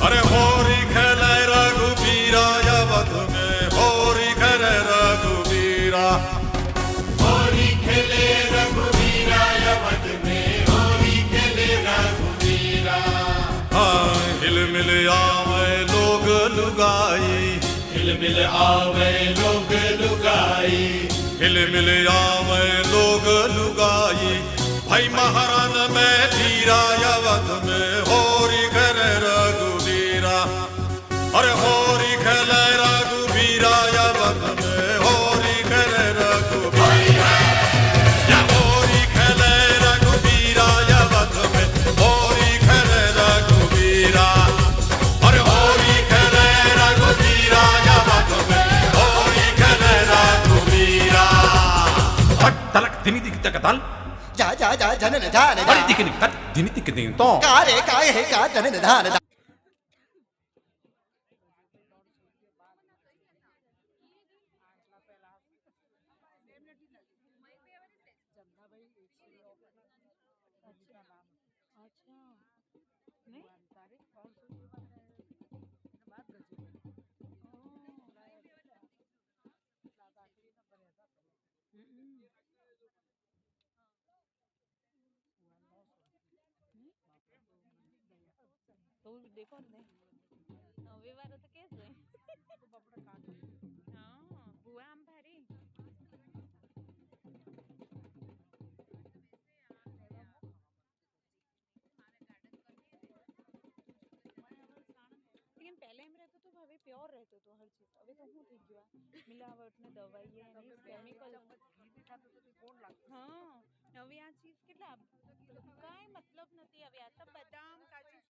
अरे होरी खेले रघुबीरा अवध में होरी खेले रघुबीरा होरी खेले रघुबीरा अवध में होरी खेले रघुबीरा। हाँ हिलमिल आवे लोग लुगाई हिलमिल आवे लोग लुगाई हिलमिल आवे लोग लुगाई भाई महारान में धीरा अवध में होरी खेले रघुबीरा अरे होरी खेले रघुबीरा अवध में होरी खेले रघुबीरा या होरी खेले रघुबीरा अवध में होरी खेले रघुबीरा अरे होरी खेले रघुबीरा अवध में होरी खेले रघुबीरा हट तलक दिनी दिख तकतल जा जा जा जनन धान अरे दिखनी कत दिनी दिख दिन तो का रे का है का जनन धान તો દેખો ને હવે વારો તો કેસ હોય હા બુઆ આમ ભારી लेकिन पहले हम रहते तो भाभी प्योर रहते तो हर चीज अभी तो હું થઈ ગયું મિલાવટ ને દવાઈ ને કેમિકલ હા હવે આ ચીજ કેટલા કાઈ મતલબ નથી હવે આ सब